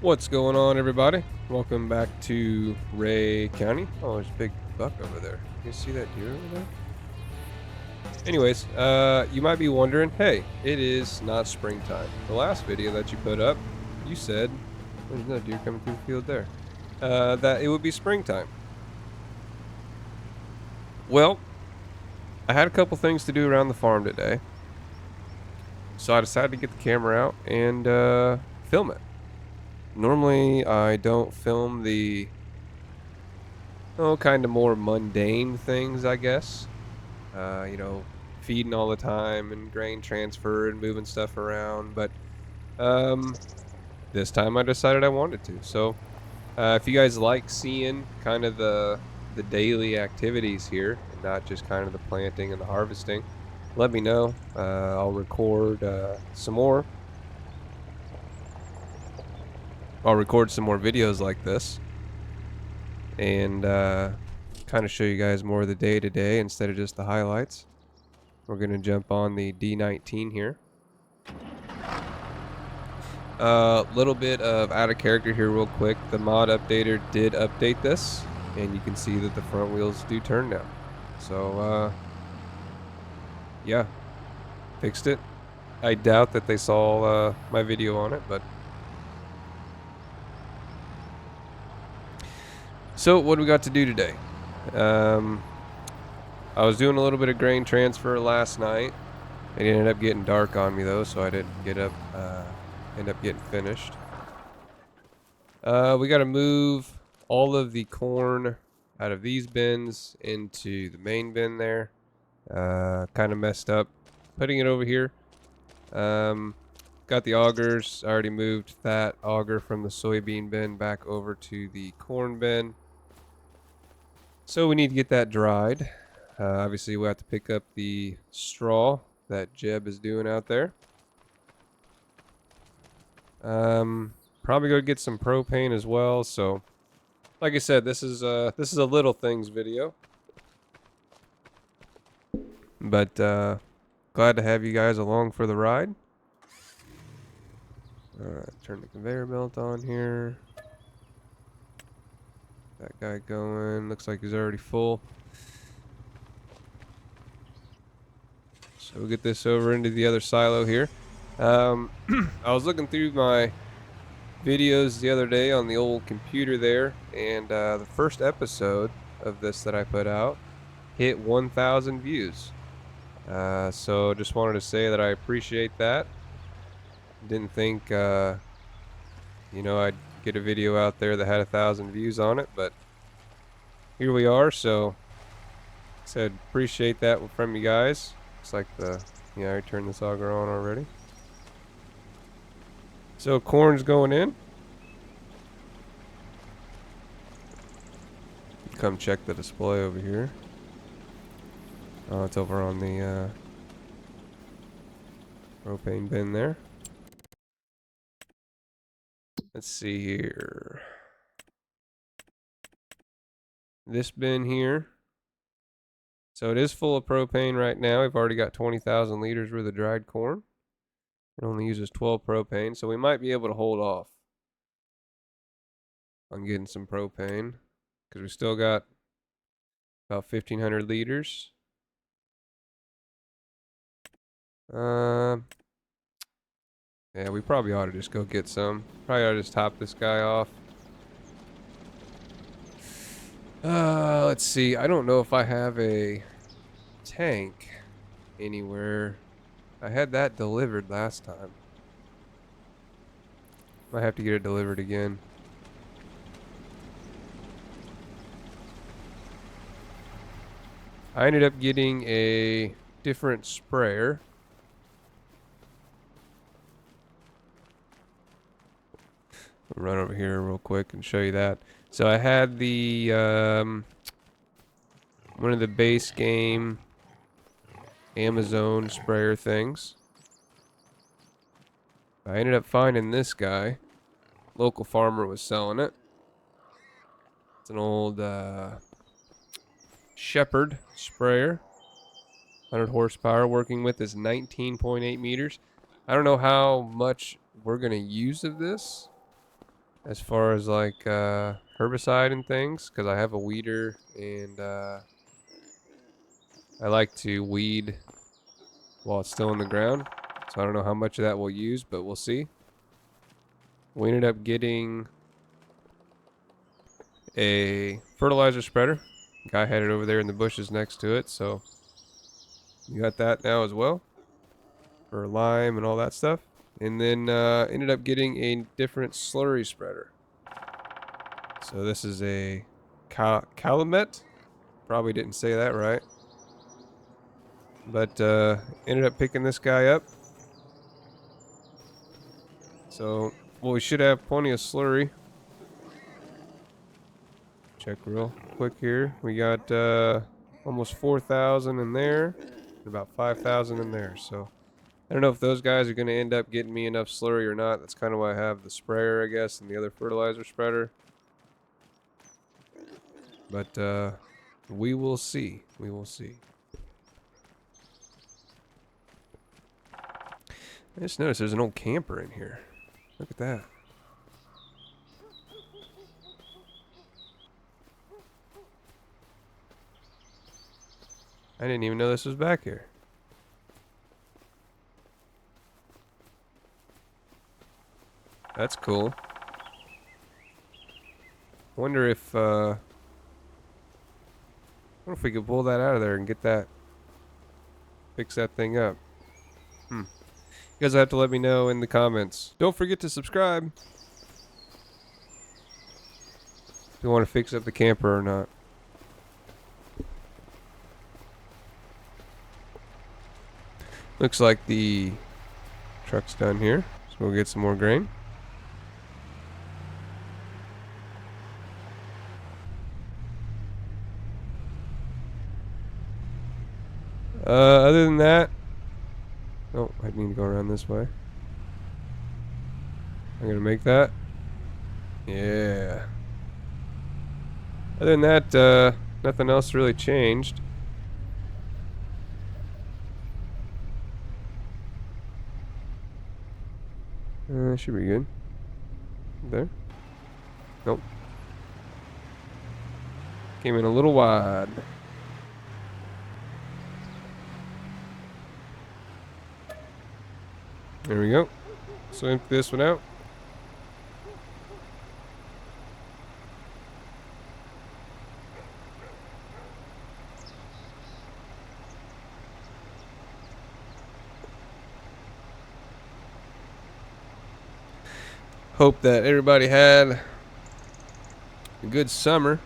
What's going on, everybody? Welcome back to Ray County. Oh, there's a big buck over there. You see that deer over there? Anyways, you might be wondering, hey, it is not springtime. The last video that you put up, you said, there's no deer coming through the field there, that it would be springtime. Well, I had a couple things to do around the farm today, so I decided to get the camera out and film it. Normally, I don't film the kind of more mundane things, I guess. You know, feeding all the time and grain transfer and moving stuff around. But um, this time I decided I wanted to. So if you guys like seeing kind of the daily activities here and not just kind of the planting and the harvesting, let me know. I'll record some more. I'll record some more videos like this and kind of show you guys more of the day to day instead of just the highlights. We're going to jump on the D19 here. Little bit of out of character here real quick. The mod updater did update this, and you can see that the front wheels do turn now. So, yeah, fixed it. I doubt that they saw my video on it, but... So, what do we got to do today? I was doing a little bit of grain transfer last night. It ended up getting dark on me though, so I didn't get up, end up getting finished. We got to move all of the corn out of these bins into the main bin there. Kind of messed up putting it over here. Got the augers. I already moved that auger from the soybean bin back over to the corn bin. So we need to get that dried. Obviously, we'll have to pick up the straw that Jeb is doing out there. Probably go get some propane as well. So, like I said, this is a little things video. But glad to have you guys along for the ride. Alright, turn the conveyor belt on here. That guy going. Looks like he's already full. So we'll get this over into the other silo here. I was looking through my videos the other day on the old computer there, and the first episode of this that I put out hit 1,000 views. So just wanted to say that I appreciate that. Didn't think, you know, I'd get a video out there that had 1,000 views on it, but here we are. So said appreciate that from you guys. Looks like yeah, I turned this auger on already. So corn's going in. Come check the display over here. Oh, it's over on the propane bin there. Let's see here. This bin here. So it is full of propane right now. We've already got 20,000 liters worth of dried corn. It only uses 12 propane, so we might be able to hold off on getting some propane because we still got about 1,500 liters. Yeah, we probably ought to just go get some. Probably ought to just top this guy off. Let's see. I don't know if I have a tank anywhere. I had that delivered last time. Might have to get it delivered again. I ended up getting a different sprayer. I'll run over here real quick and show you that. So I had the one of the base game Amazon sprayer things. I ended up finding this guy. Local farmer was selling it. It's an old Shepherd sprayer. 100 horsepower. Working with is 19.8 meters. I don't know how much we're going to use of this. as far as like herbicide and things, because I have a weeder and I like to weed while it's still in the ground. So I don't know how much of that we'll use, but we'll see. We ended up getting a fertilizer spreader. Guy had it over there in the bushes next to it, so you got that now as well for lime and all that stuff. And then ended up getting a different slurry spreader. So this is a Calumet. Probably didn't say that right. But ended up picking this guy up. So, well, we should have plenty of slurry. Check real quick here. We got almost 4,000 in there. And about 5,000 in there. So, I don't know if those guys are going to end up getting me enough slurry or not. That's kind of why I have the sprayer, I guess, and the other fertilizer spreader. But we will see. We will see. I just noticed there's an old camper in here. Look at that. I didn't even know this was back here. That's cool. Wonder if we could pull that out of there and get that, fix that thing up. You guys have to let me know in the comments. Don't forget to subscribe if you want to fix up the camper or not. Looks like the truck's done here, so we'll get some more grain. Other than that, oh, I need to go around this way. I'm gonna make that. Yeah. Other than that, nothing else really changed. Should be good. There. Nope. Came in a little wide. There we go. So empty this one out. Hope that everybody had a good summer.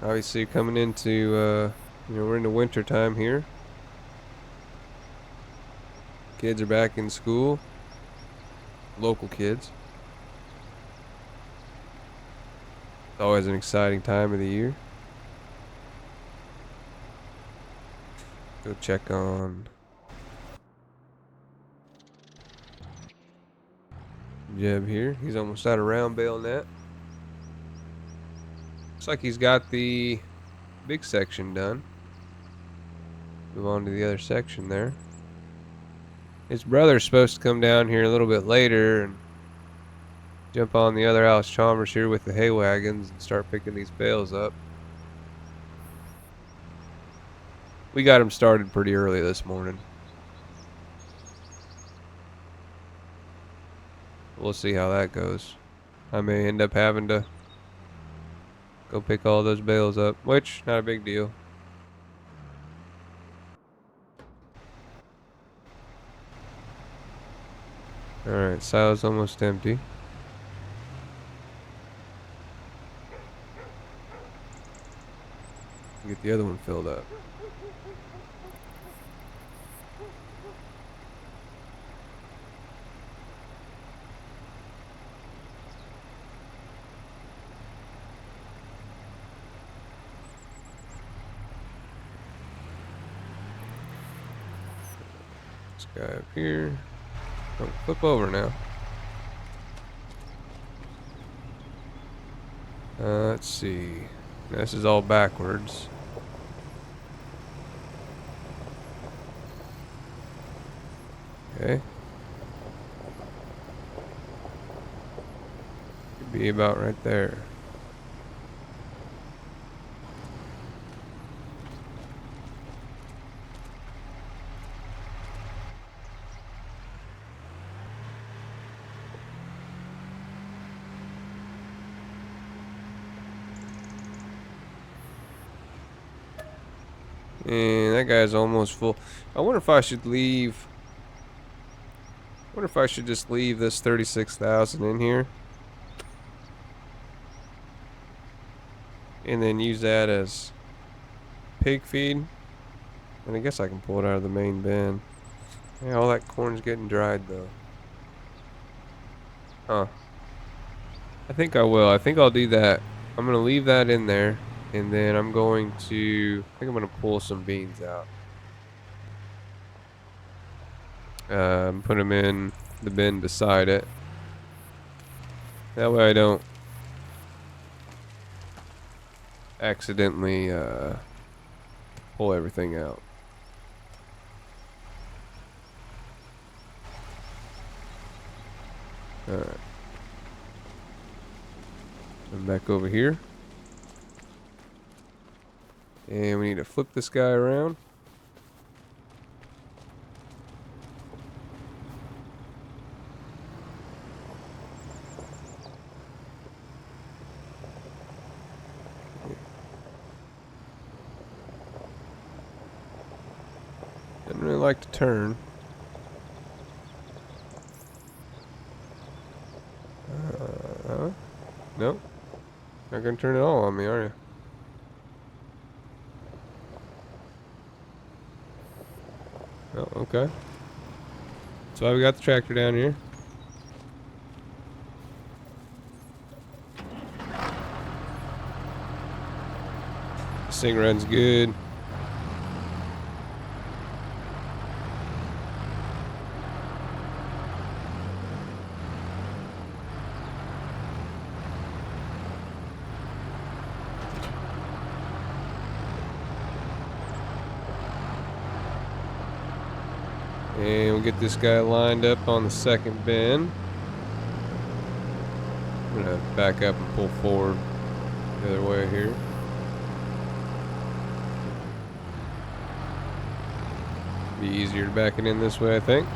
Obviously coming into, we're into winter time here. Kids are back in school. Local kids. It's always an exciting time of the year. Go check on Jeb here. He's almost out of round bale net. Looks like he's got the big section done. Move on to the other section there. His brother's supposed to come down here a little bit later and jump on the other Alice Chalmers here with the hay wagons and start picking these bales up. We got him started pretty early this morning. We'll see how that goes. I may end up having to go pick all those bales up, which, not a big deal. Alright, silo's almost empty. Get the other one filled up. This guy up here. Oh, flip over now. Let's see. This is all backwards. Okay. Be about right there. And that guy's almost full. I wonder if I should leave. I wonder if I should just leave this 36,000 in here. And then use that as pig feed. And I guess I can pull it out of the main bin. Yeah, all that corn's getting dried though. Huh. I think I will. I think I'll do that. I'm going to leave that in there. And then I'm going to... I think I'm going to pull some beans out. Put them in the bin beside it. That way I don't accidentally pull everything out. Alright. I'm back over here. And we need to flip this guy around. Doesn't really like to turn. Nope. Not gonna turn it all on me, are you? Oh, okay. That's why we got the tractor down here. This thing runs good. And we'll get this guy lined up on the second bin. I'm gonna back up and pull forward the other way here. Be easier to back it in this way, I think.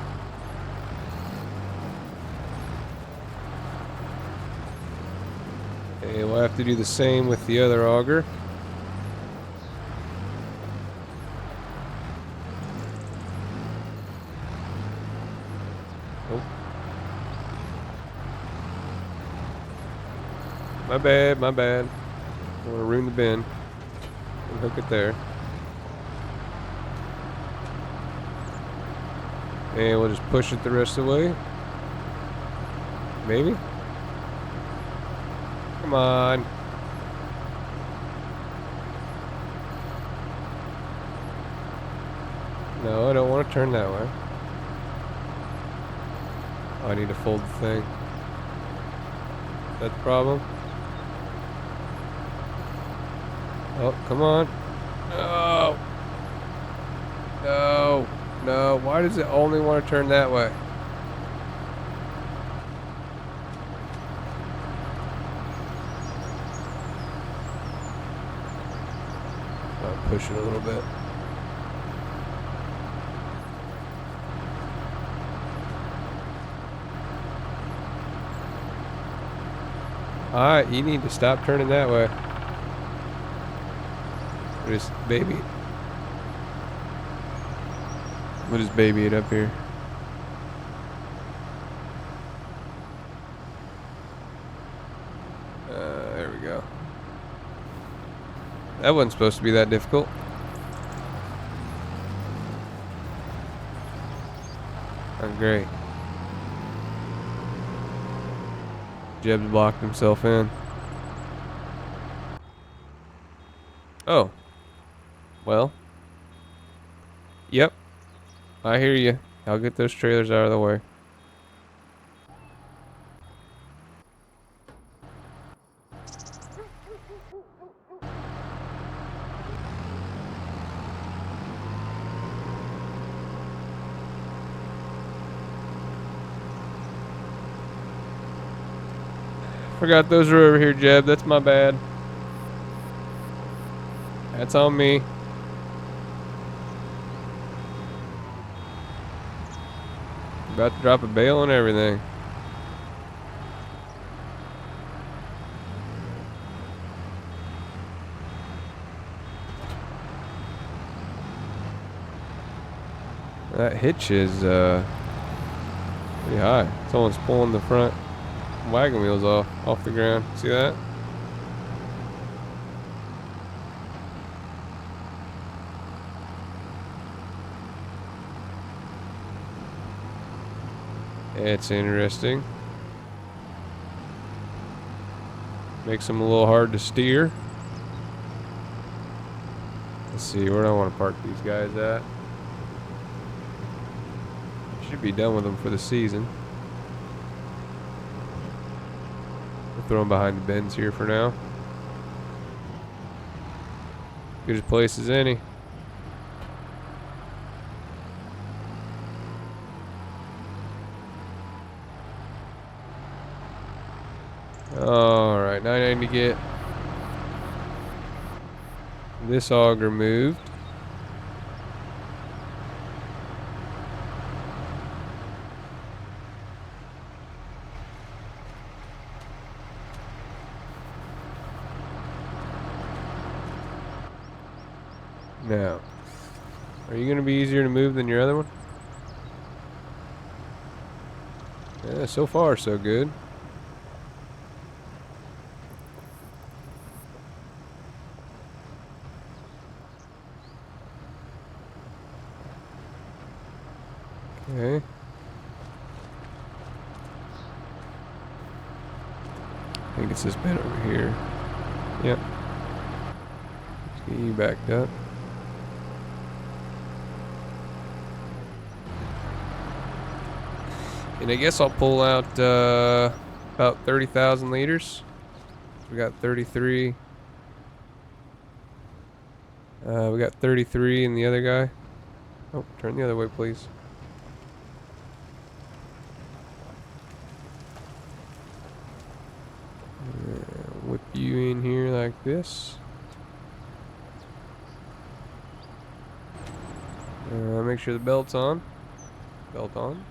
And we'll have to do the same with the other auger. Oh. My bad, my bad. I want to ruin the bin. And hook it there. And we'll just push it the rest of the way. Maybe. Come on. No, I don't want to turn that way. Oh, I need to fold the thing. Is that the problem? Oh, come on. No. No. No. Why does it only want to turn that way? I'll push it a little bit. Alright, you need to stop turning that way. Just baby. We'll just baby it up here. There we go. That wasn't supposed to be that difficult. Oh, great. Jeb's blocked himself in. Oh. Well. Yep. I hear you. I'll get those trailers out of the way. Forgot those were over here, Jeb. That's my bad. That's on me. About to drop a bale on everything. That hitch is pretty high. Someone's pulling the front wagon wheels off the ground. See that? It's interesting. Makes them a little hard to steer. Let's see, where do I want to park these guys at? Should be done with them for the season. We'll throw them behind the bins here for now. Good a place as any. Alright, now I need to get this auger moved. Now, are you going to be easier to move than your other one? Yeah, so far so good. Okay. I think it's this bin over here. Yep. Let's get you backed up. And I guess I'll pull out about 30,000 liters. We got 33. We got 33 in the other guy. Oh, turn the other way, please. Whip you in here like this. Make sure the belt's on. Belt on.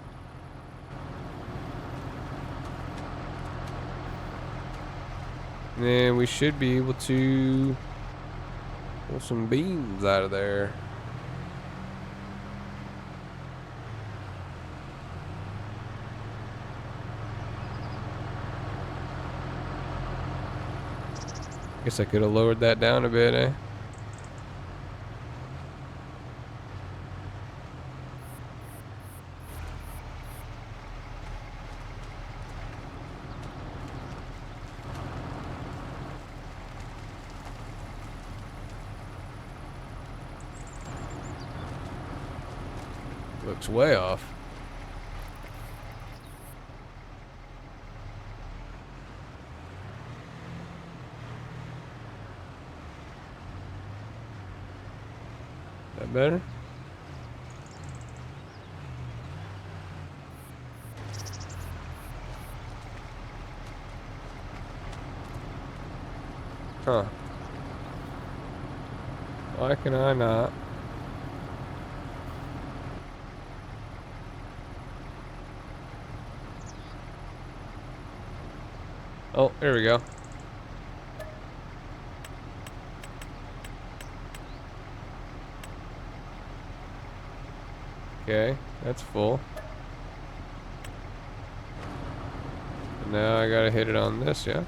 And then we should be able to pull some beams out of there. Guess I could have lowered that down a bit, eh? Looks way off. That better? Huh. Why can I not? Oh, there we go. Okay, that's full. And now I gotta hit it on this, yeah?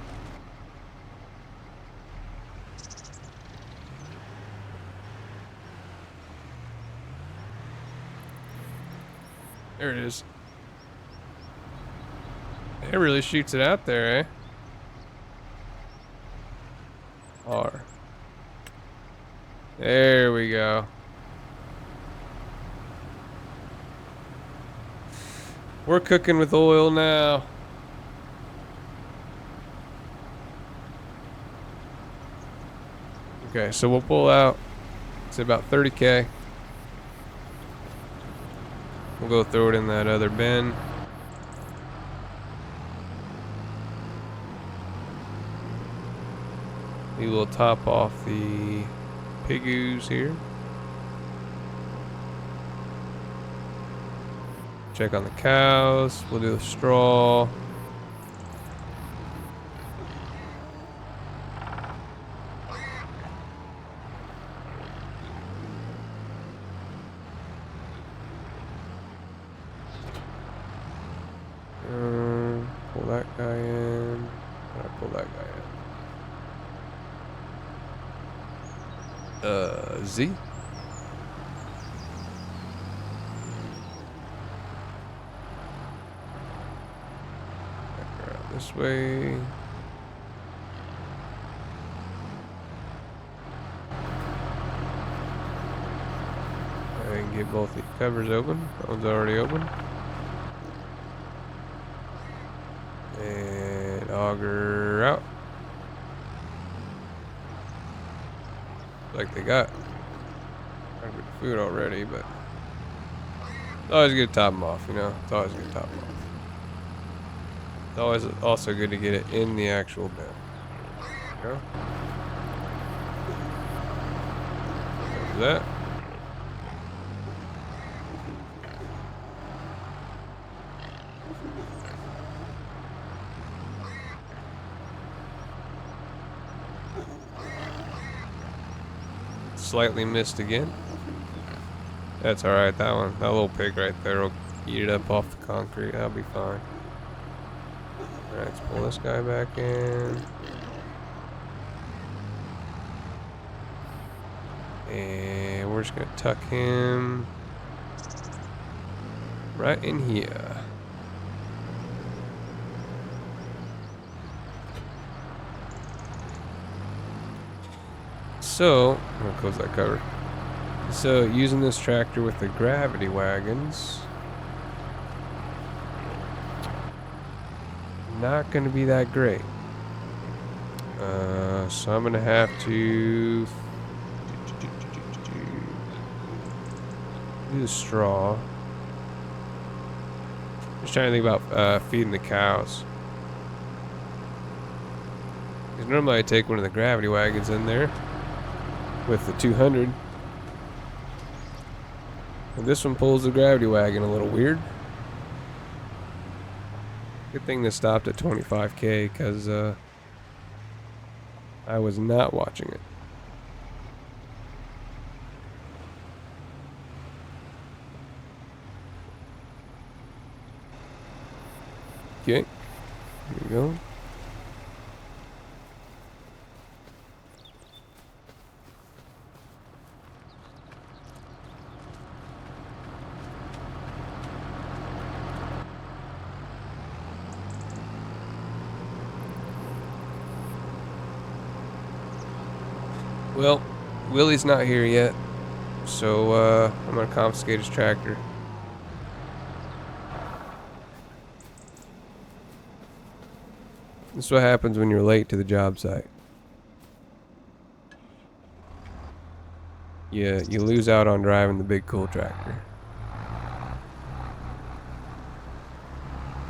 There it is. It really shoots it out there, eh? R. There we go. We're cooking with oil now. Okay, so we'll pull out, it's about 30K. We'll go throw it in that other bin. We will top off the pig ooze here. Check on the cows. We'll do the straw. Pull that guy in. Pull that guy in. Z. Back around this way. And get both the covers open. That one's already open. And auger out. Like they got quite a bit of food already, but it's always good to top them off, you know? It's always good to top them off. It's always also good to get it in the actual bin. There you go. There's that. Slightly missed again. That's alright, that little pig right there will eat it up off the concrete. That'll be fine. Alright, let's pull this guy back in. And we're just gonna tuck him right in here. So, I'm gonna close that cover. So, using this tractor with the gravity wagons, not gonna be that great. So I'm gonna have to do the straw. Just trying to think about feeding the cows. Because normally I take one of the gravity wagons in there with the 200. And this one pulls the gravity wagon a little weird. Good thing this stopped at 25K because I was not watching it. Okay, here we go. Well, Willie's not here yet, so I'm gonna confiscate his tractor. This is what happens when you're late to the job site. You lose out on driving the big cool tractor.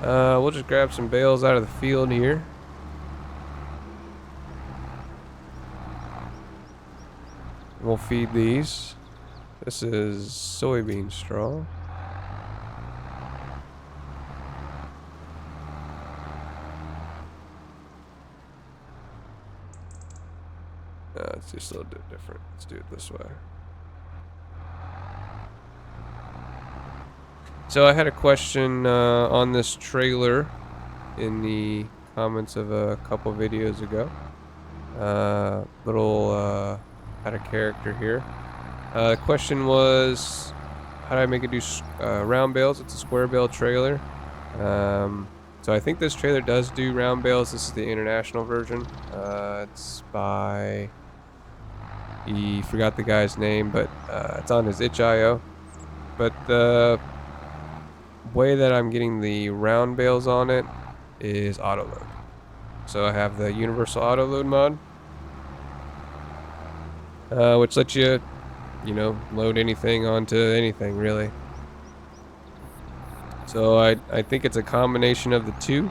We'll just grab some bales out of the field here. We'll feed these. This is soybean straw. It's just a little bit different. Let's do it this way. So I had a question on this trailer in the comments of a couple videos ago. Had a character here. The question was, how do I make it do round bales? It's a square bale trailer. So I think this trailer does do round bales. This is the international version. It's by, he forgot the guy's name, but it's on his itch.io. But the way that I'm getting the round bales on it is auto load. So I have the universal auto load mod, which lets you, load anything onto anything really. So I think it's a combination of the two.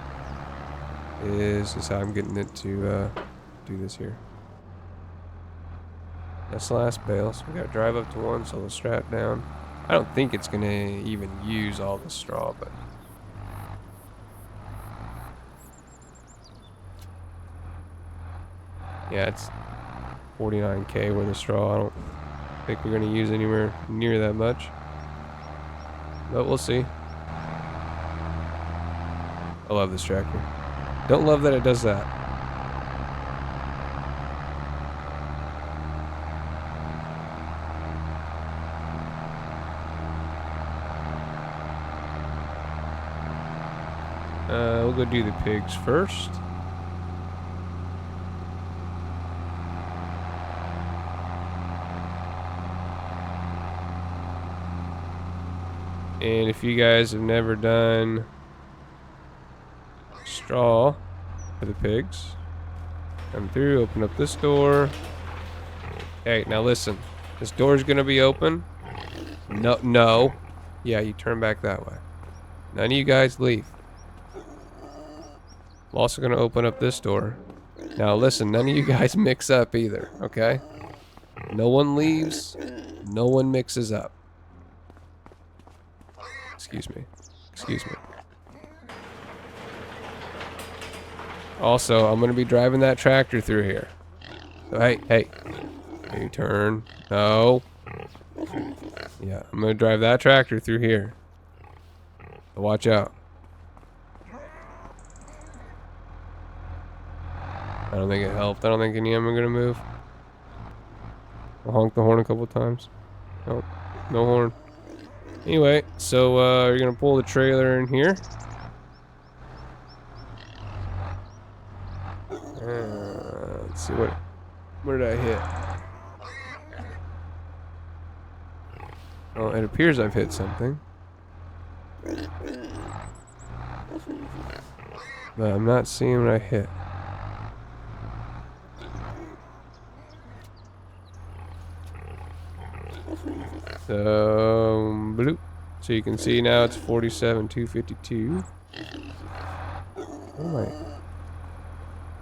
Is how I'm getting it to do this here. That's the last bale, so we gotta drive up to one, so we'll strap down. I don't think it's gonna even use all the straw, but yeah, it's 49K worth of straw. I don't think we're gonna use anywhere near that much, but we'll see. I love this tractor. Don't love that it does that. We'll go do the pigs first. And if you guys have never done straw for the pigs, come through, open up this door. Hey, now listen. This door's gonna be open. No. Yeah, you turn back that way. None of you guys leave. I'm also gonna open up this door. Now listen, none of you guys mix up either, okay? No one leaves. No one mixes up. Excuse me. Excuse me. Also, I'm gonna be driving that tractor through here. So, hey. You turn. No. Yeah, I'm gonna drive that tractor through here. So watch out. I don't think it helped. I don't think any of them are gonna move. I'll honk the horn a couple times. Nope, no horn. Anyway, so you're gonna pull the trailer in here. Let's see what did I hit? Oh, it appears I've hit something. But I'm not seeing what I hit. So, bloop. So you can see now it's 47,252. Oh my.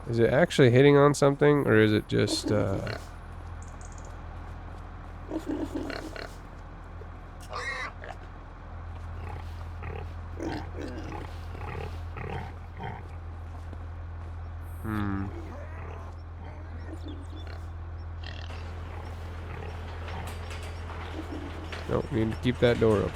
Is it actually hitting on something, or is it just, Nope, we need to keep that door open.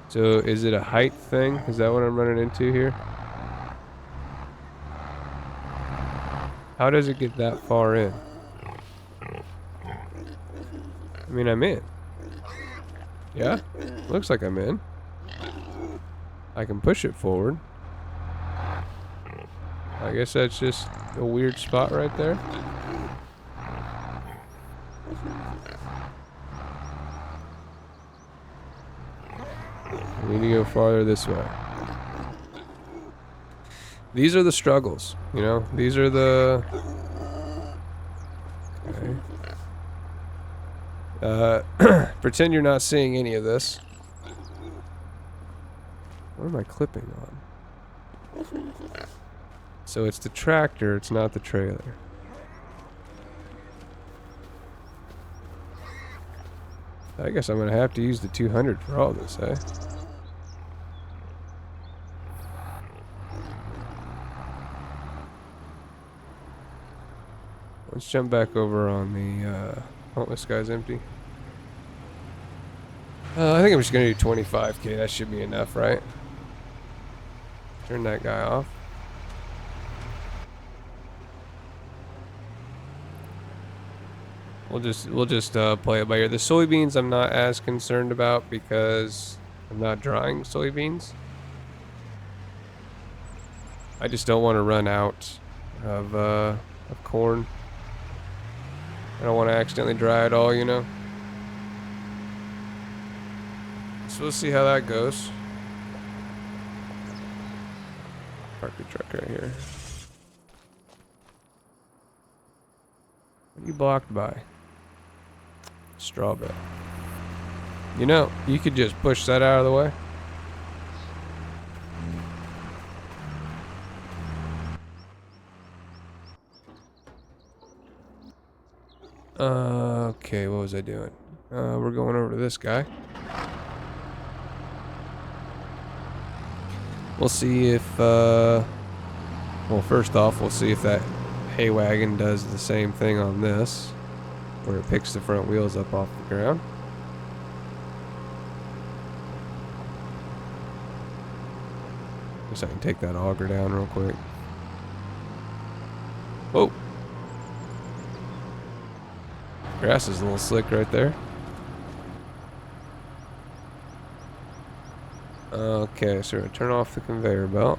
So, is it a height thing? Is that what I'm running into here? How does it get that far in? I mean, I'm in. Yeah? Looks like I'm in. I can push it forward. I guess that's just a weird spot right there. We need to go farther this way. These are the struggles, you know? These are the... Okay. Pretend you're not seeing any of this. What am I clipping on? So it's the tractor, it's not the trailer. I guess I'm gonna have to use the 200 for all this, eh? Let's jump back over on the, oh, this guy's empty. I think I'm just gonna do 25K, that should be enough, right? Turn that guy off. We'll just play it by ear. The soybeans I'm not as concerned about because I'm not drying soybeans. I just don't want to run out of corn. I don't want to accidentally dry it all, you know. So we'll see how that goes. Park the truck right here. What are you blocked by? Straw bale. You know, you could just push that out of the way. Okay, what was I doing? We're going over to this guy. We'll see if, well, first off, we'll see if that hay wagon does the same thing on this, where it picks the front wheels up off the ground. Guess I can take that auger down real quick. Whoa. Grass is a little slick right there. Okay, so we're gonna turn off the conveyor belt.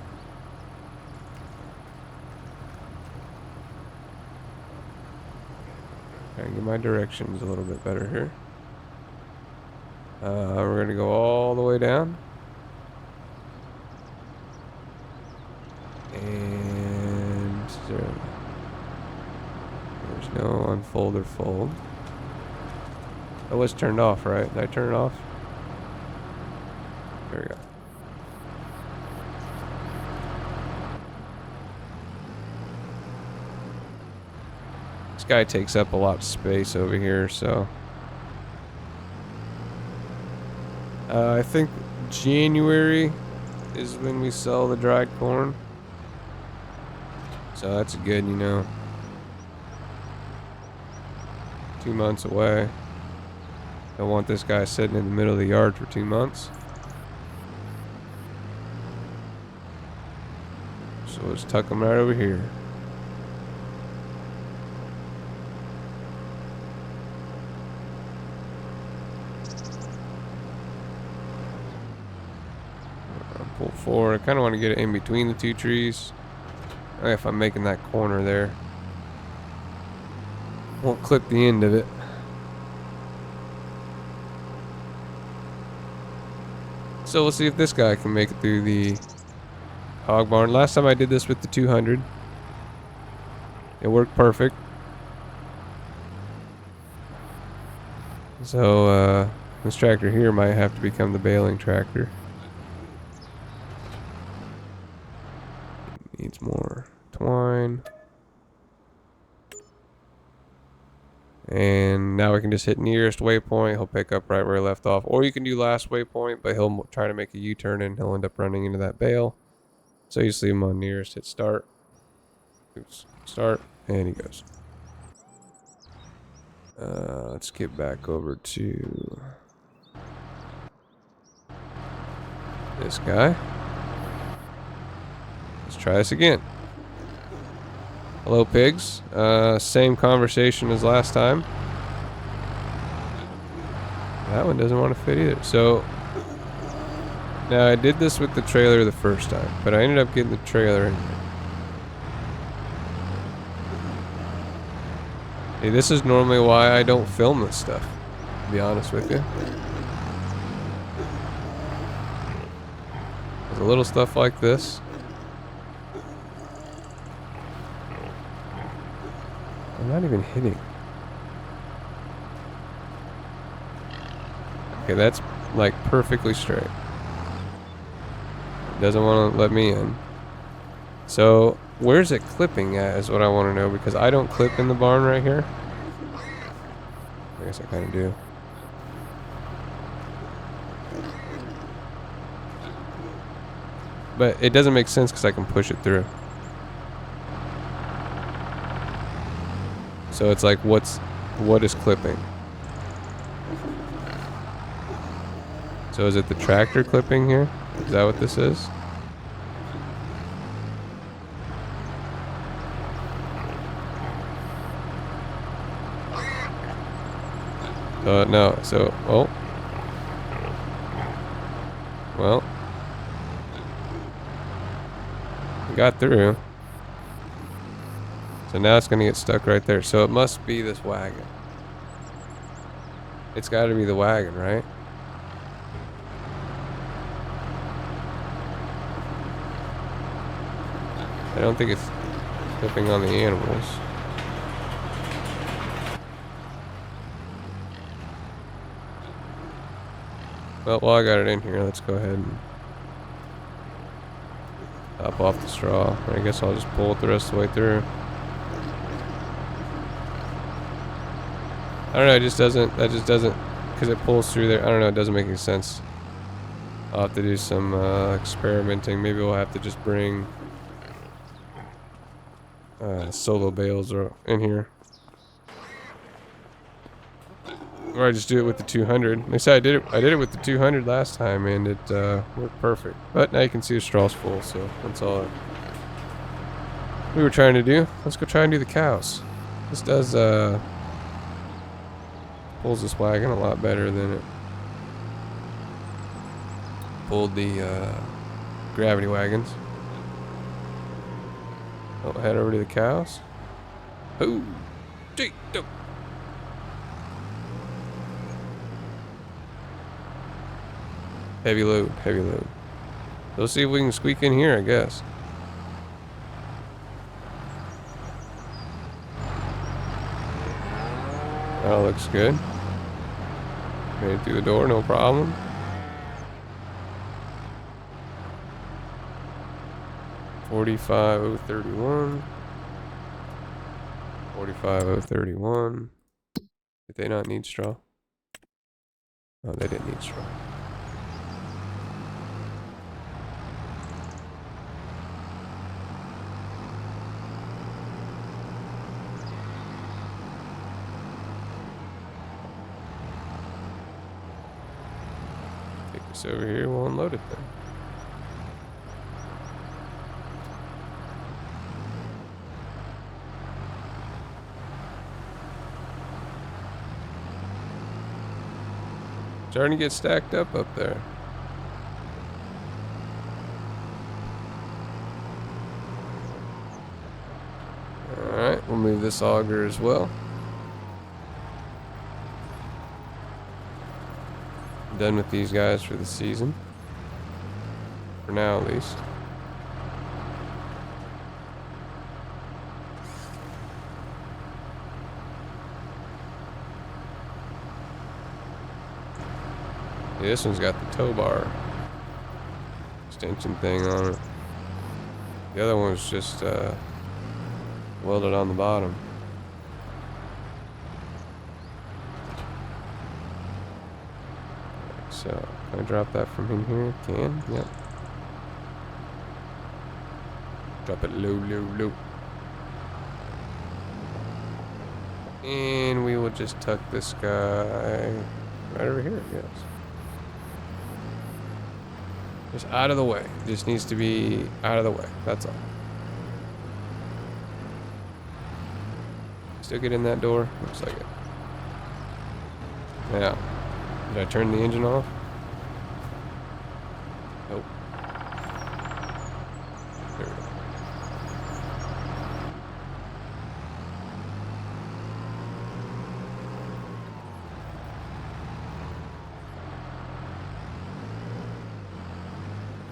Try and get my directions a little bit better here. We're gonna go all the way down. And there's no unfold or fold. That was turned off, right? Did I turn it off? There we go. This guy takes up a lot of space over here, so I think January is when we sell the dried corn. So that's good, you know. 2 months away. Don't want this guy sitting in the middle of the yard for 2 months. So let's tuck him right over here. Pull forward. I kind of want to get it in between the two trees. If I'm making that corner there. Won't clip the end of it. So we'll see if this guy can make it through the hog barn. Last time I did this with the 200. It worked perfect. So this tractor here might have to become the baling tractor. Needs more twine. And now we can just hit nearest waypoint. He'll pick up right where he left off. Or you can do last waypoint, but he'll try to make a U-turn and he'll end up running into that bale. So you just leave him on nearest, hit start. Oops, start, and he goes. Let's get back over to this guy. Let's try this again. Hello, pigs. Same conversation as last time. That one doesn't want to fit either. So, now I did this with the trailer the first time, but I ended up getting the trailer in here. Hey, this is normally why I don't film this stuff, to be honest with you. There's a little stuff like this. I'm not even hitting. Okay, that's like perfectly straight. Doesn't want to let me in. So, where's it clipping at is what I want to know, because I don't clip in the barn right here. I guess I kind of do. But it doesn't make sense because I can push it through. So it's like, what is clipping? So is it the tractor clipping here? Is that what this is? No, so, oh. Well. We got through. So now it's going to get stuck right there. So it must be this wagon. It's got to be the wagon, right? I don't think it's clipping on the animals. Well, while I got it in here, let's go ahead and top off the straw. I guess I'll just pull it the rest of the way through. I don't know, it just doesn't, that just doesn't, because it pulls through there. I don't know, it doesn't make any sense. I'll have to do some experimenting. Maybe we'll have to just bring solo bales in here. Or I just do it with the 200. Like I said, I did it with the 200 last time, and it worked perfect. But now you can see the straw's full, so that's all we were trying to do. Let's go try and do the cows. This does pulls this wagon a lot better than it pulled the gravity wagons. I'll head over to the cows. Oh, gee, no. Heavy load, heavy load. Let's see if we can squeak in here, I guess. That looks good. Made it through the door, no problem. $45,031. $45,031. Did they not need straw? Oh, they didn't need straw. Take this over here, we'll unload it then. Starting to get stacked up there. Alright, we'll move this auger as well. Done with these guys for the season. For now, at least. Yeah, this one's got the tow bar extension thing on it. The other one's just welded on the bottom. So, can I drop that from in here? Can? Yep. Drop it low, low, low. And we will just tuck this guy right over here, I guess. Just out of the way. Just needs to be out of the way. That's all. Still get in that door? Looks like it. Now, did I turn the engine off? Nope. There we go.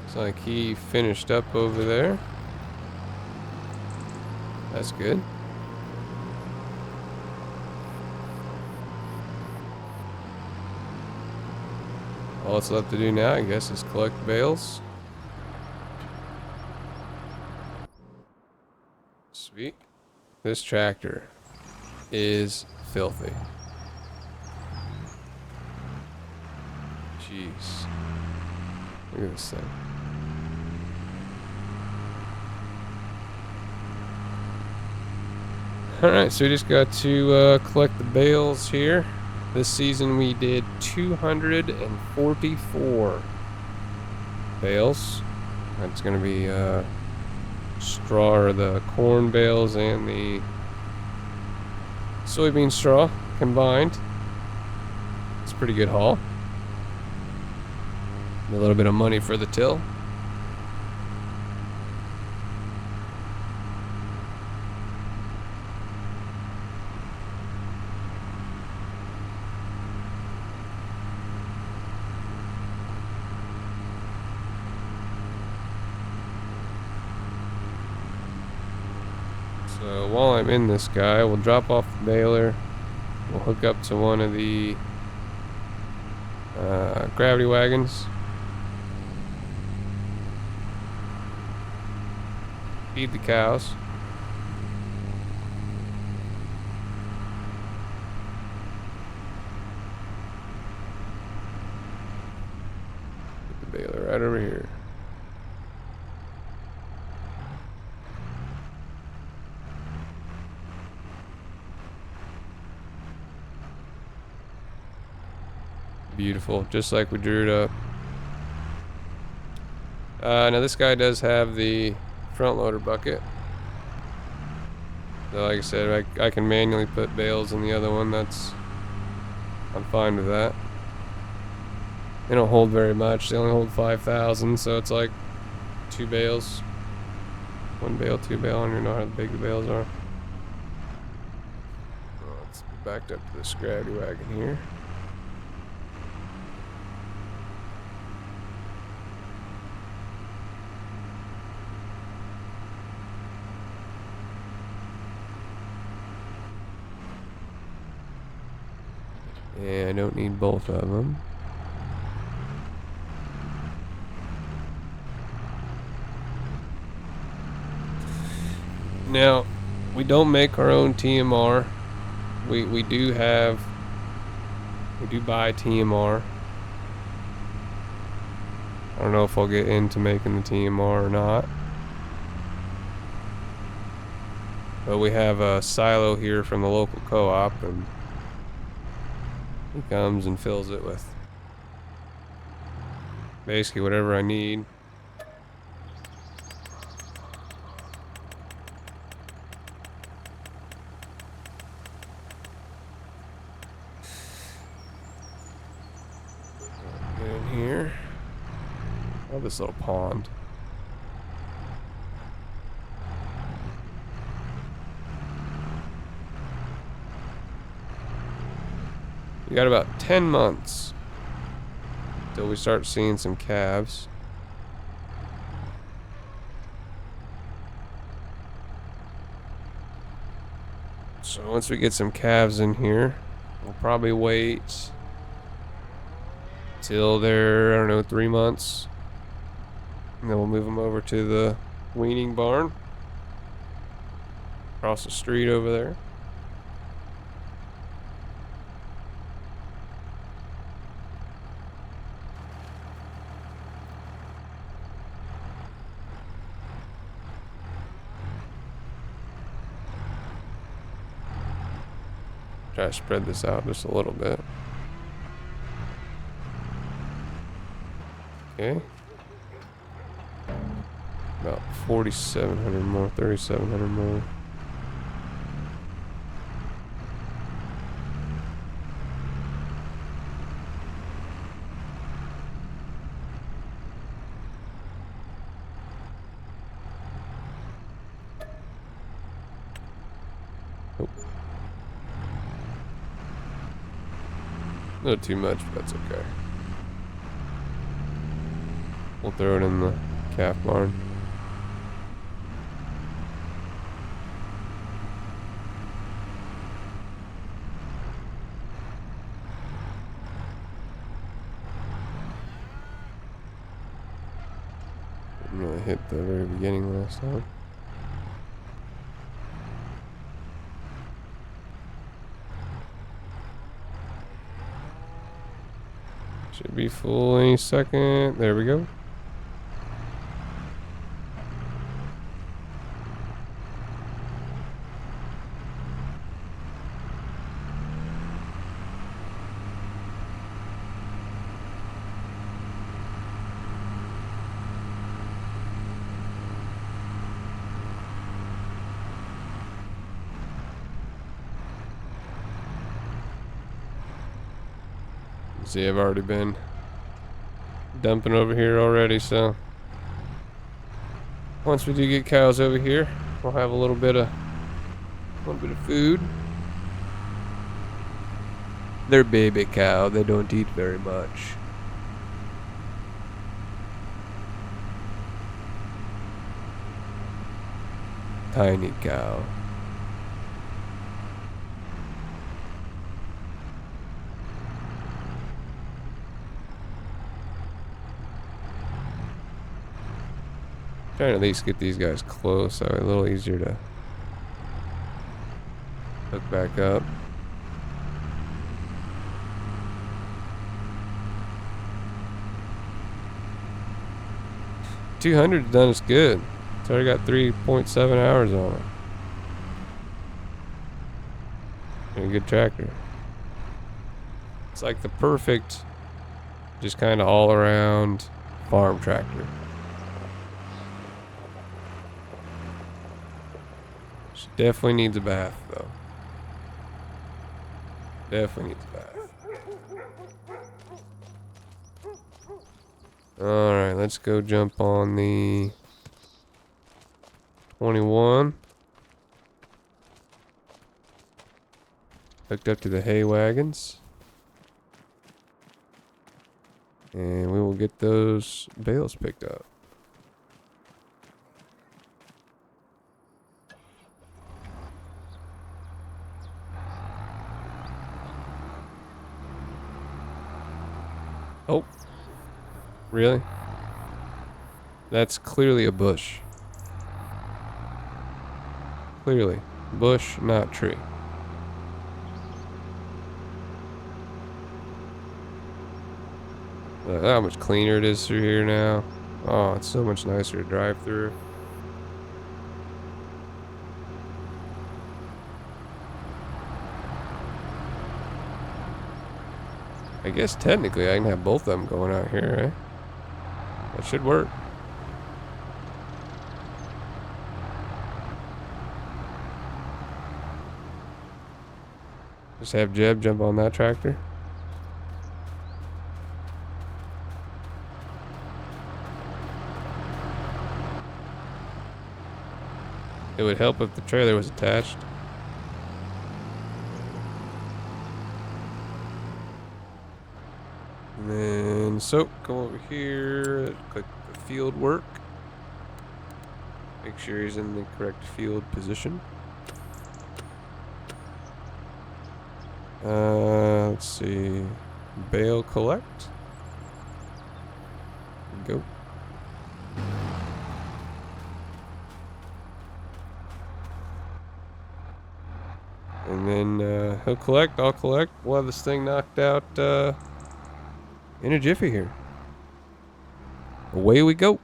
Looks like he finished up over there. That's good. All that's left to do now, I guess, is collect bales. Sweet. This tractor is filthy. Jeez. Look at this thing. Alright, so we just got to collect the bales here. This season we did 244 bales. That's going to be straw, or the corn bales and the soybean straw combined. It's a pretty good haul. A little bit of money for the till. So while I'm in this guy, we'll drop off the baler. We'll hook up to one of the gravity wagons. Feed the cows. baler right over here. Beautiful, just like we drew it up. Now this guy does have the front loader bucket. So like I said, I can manually put bales in the other one. I'm fine with that. They don't hold very much. They only hold 5,000, so it's like 2 bales. 1 bale, 2 bale. I don't even know how big the bales are. Let's be backed up to the scrabby wagon here. Yeah, I don't need both of them. Now, we don't make our own TMR. We do buy TMR. I don't know if I'll get into making the TMR or not. But we have a silo here from the local co-op, and he comes and fills it with basically whatever I need. Get in here. Oh, this little pond. We got about 10 months till we start seeing some calves. So once we get some calves in here, we'll probably wait till they're, I don't know, 3 months. And then we'll move them over to the weaning barn across the street over there. Try to spread this out just a little bit. Okay. About 4,700 more, 3,700 more. Oh. A little too much, but that's okay. We'll throw it in the calf barn. Didn't really hit the very beginning last time. Should be full any second. There we go. See, I've already been dumping over here already, so once we do get cows over here, we'll have a little bit of food. They're baby cow, they don't eat very much. Tiny cow. Trying to at least get these guys close, so a little easier to hook back up. 200's done us good. It's already got 3.7 hours on it. And a good tractor. It's like the perfect, just kind of all around farm tractor. She definitely needs a bath though. Definitely needs a bath. Alright, let's go jump on the 21. Hooked up to the hay wagons. And we will get those bales picked up. Oh. Really? That's clearly a bush. Clearly. Bush, not tree. Look how much cleaner it is through here now. Oh, it's so much nicer to drive through. I guess technically I can have both of them going out here, eh? That should work. Just have Jeb jump on that tractor. It would help if the trailer was attached. And then, so, come over here, click the field work. Make sure he's in the correct field position. Let's see. Bale collect. Go. And then he'll collect, I'll collect. We'll have this thing knocked out in a jiffy here. Away we go.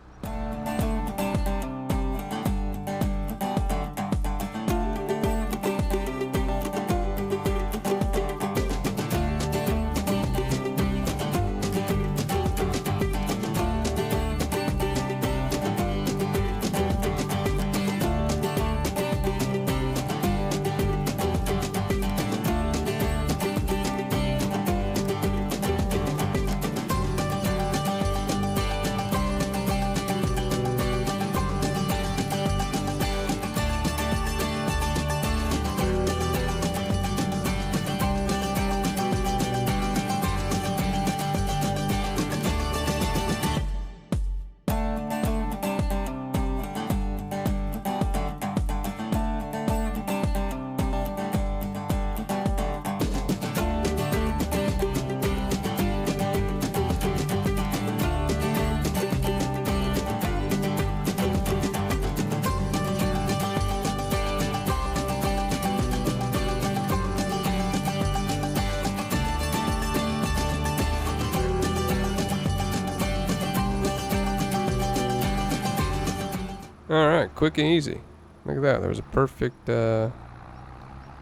Alright, quick and easy. Look at that. There was a perfect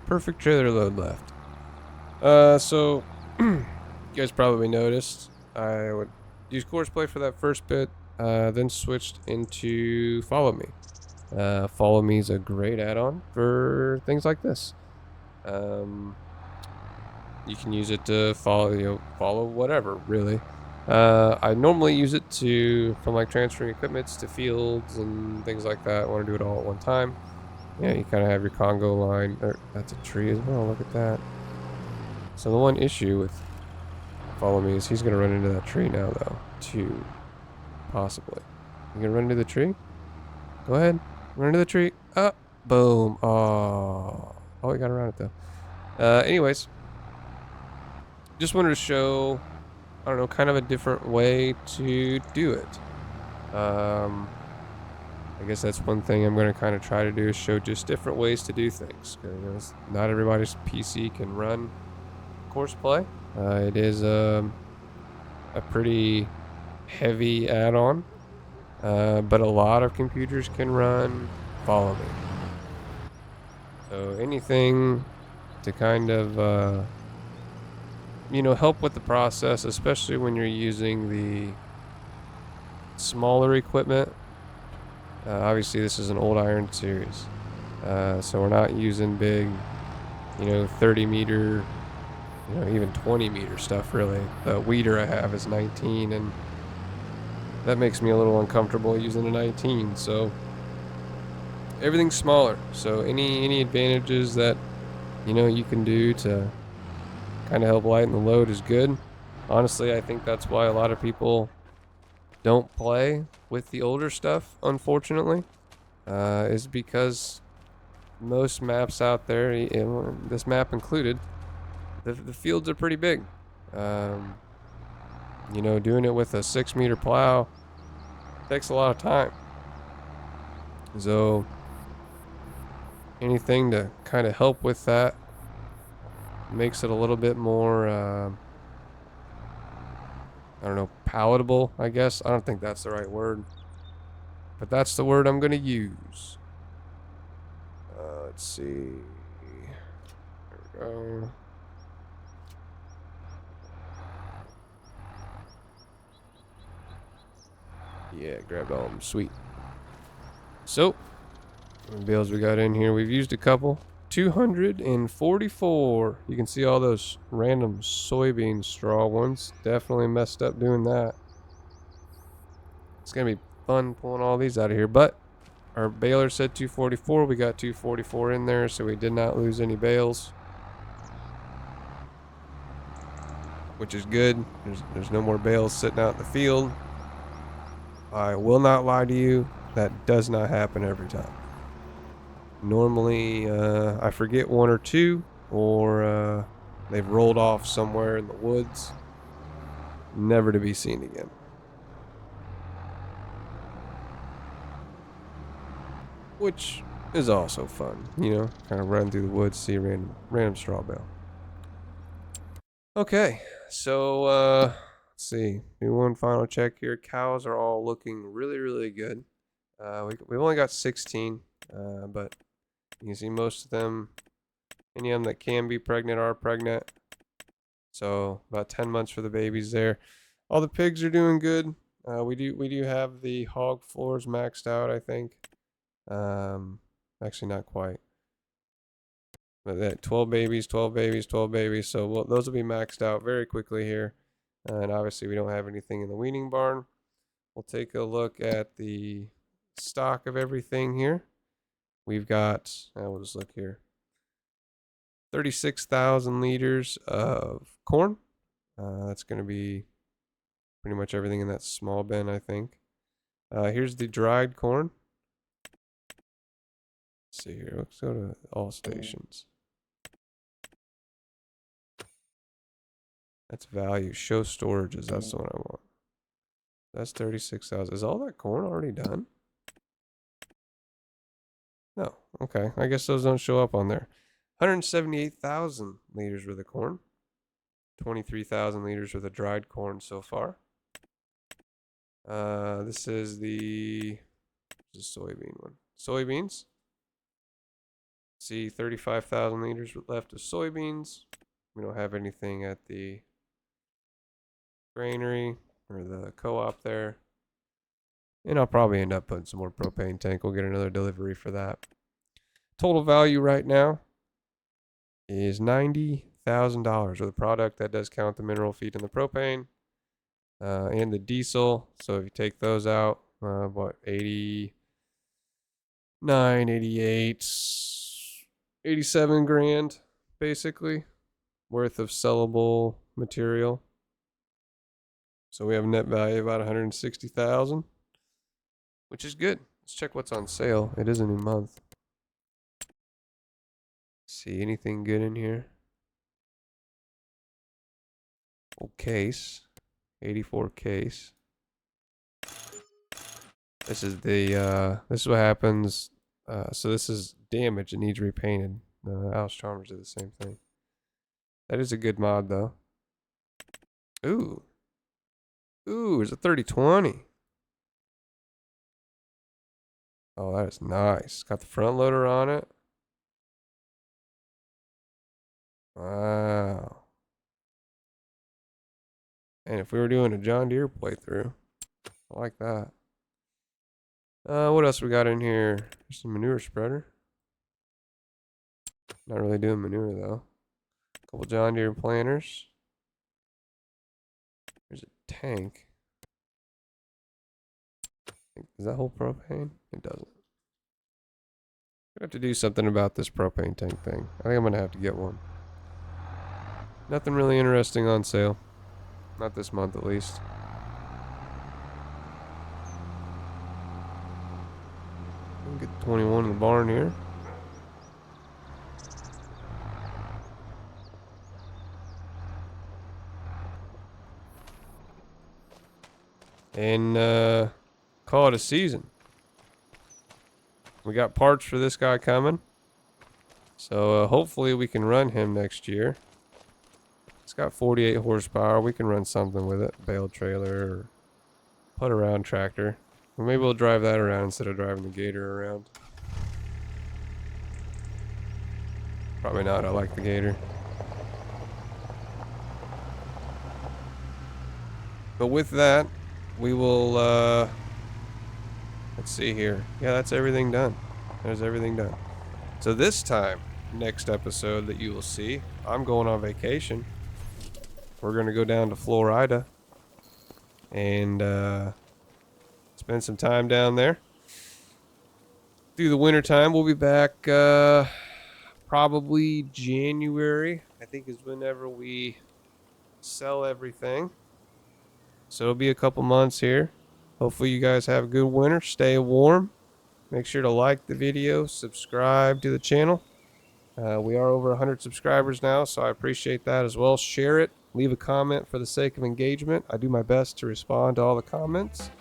perfect trailer load left. So you guys probably noticed I would use Courseplay for that first bit, then switched into Follow Me. Follow Me is a great add-on for things like this. You can use it to follow whatever, really. I normally use it from like transferring equipments to fields and things like that. I want to do it all at one time. Yeah, you kind of have your Congo line. That's a tree as well. Look at that. So the one issue with Follow Me is he's going to run into that tree now, though. Too. Possibly. You going to run into the tree? Go ahead. Run into the tree. Ah, boom. Oh, he got around it, though. Anyways. Just wanted to show, I don't know, kind of a different way to do it. I guess that's one thing I'm going to kind of try to do is show just different ways to do things. Because not everybody's PC can run Courseplay. It is a pretty heavy add-on. but a lot of computers can run follow me. So anything to kind of, help with the process, especially when you're using the smaller equipment. Obviously, this is an old iron series, so we're not using big, 30 meter, even 20 meter stuff really. The weeder I have is 19, and that makes me a little uncomfortable using a 19. So everything's smaller. So any advantages that you can do to kind of help lighten the load is good. Honestly, I think that's why a lot of people don't play with the older stuff, unfortunately, is because most maps out there, this map included, the fields are pretty big. Um, doing it with a 6 meter plow takes a lot of time. So anything to kind of help with that makes it a little bit more, I don't know, palatable, I guess. I don't think that's the right word, but that's the word I'm going to use. Let's see. There we go. Yeah, grabbed all of them. Sweet. So, what bales we got in here? We've used a couple. 244. You can see all those random soybean straw ones. Definitely messed up doing that. It's going to be fun pulling all these out of here. But our baler said 244. We got 244 in there, so we did not lose any bales, which is good. There's no more bales sitting out in the field. I will not lie to you. That does not happen every time. Normally, I forget one or two, or they've rolled off somewhere in the woods, never to be seen again. Which is also fun, kind of run through the woods, see a random straw bale. Okay, so let's see. Do one final check here. Cows are all looking really, really good. We've only got 16, but you can see most of them, any of them that can be pregnant are pregnant. So about 10 months for the babies there. All the pigs are doing good. We do have the hog floors maxed out, I think. Actually not quite. But that 12 babies, 12 babies, 12 babies. So those will be maxed out very quickly here. And obviously we don't have anything in the weaning barn. We'll take a look at the stock of everything here. We've got, we'll just look here. 36,000 liters of corn. That's going to be pretty much everything in that small bin, I think. Here's the dried corn. Let's see here. Let's go to all stations. That's value. Show storages. That's the one I want. That's 36,000. Is all that corn already done? No. Okay. I guess those don't show up on there. 178,000 liters worth of corn. 23,000 liters worth of dried corn so far. This is the soybean one. Soybeans. See, 35,000 liters left of soybeans. We don't have anything at the granary or the co-op there. And I'll probably end up putting some more propane tank. We'll get another delivery for that. Total value right now is $90,000 with a product that does count the mineral feed and the propane and the diesel. So if you take those out, what, 89, 88, 87 grand basically worth of sellable material. So we have a net value of about 160,000, which is good. Let's check what's on sale. It is a new month. See anything good in here? Old case, 84 case. This is this is what happens. So this is damage. It needs repainted. Alice Chalmers did the same thing. That is a good mod though. Ooh, it's a 3020. Oh, that is nice. Got the front loader on it. Wow. And if we were doing a John Deere playthrough, I like that. What else we got in here? There's some manure spreader. Not really doing manure though. Couple John Deere planters. There's a tank. Does that hold propane? It doesn't. I have to do something about this propane tank thing. I think I'm gonna have to get one. Nothing really interesting on sale. Not this month at least. We'll get 21 in the barn here. And call it a season. We got parts for this guy coming. So hopefully we can run him next year. It's got 48 horsepower. We can run something with it. Bale trailer or put around tractor. Or maybe we'll drive that around instead of driving the Gator around. Probably not. I like the Gator. But with that, we will, let's see here. Yeah, that's everything done. There's everything done. So this time, next episode that you will see, I'm going on vacation. We're going to go down to Florida and spend some time down there. Through the winter time, we'll be back probably January, I think is whenever we sell everything. So it'll be a couple months here. Hopefully you guys have a good winter. Stay warm. Make sure to like the video, subscribe to the channel. We are over 100 subscribers now, so I appreciate that as well. Share it. Leave a comment for the sake of engagement. I do my best to respond to all the comments.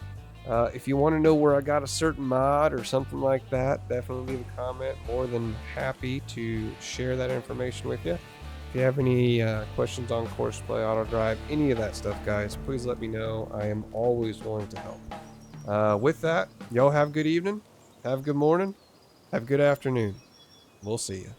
If you want to know where I got a certain mod or something like that, definitely leave a comment. More than happy to share that information with you. If you have any questions on Courseplay, auto drive, any of that stuff, guys, please let me know. I am always willing to help. With that, y'all have a good evening, have a good morning, have a good afternoon. We'll see you.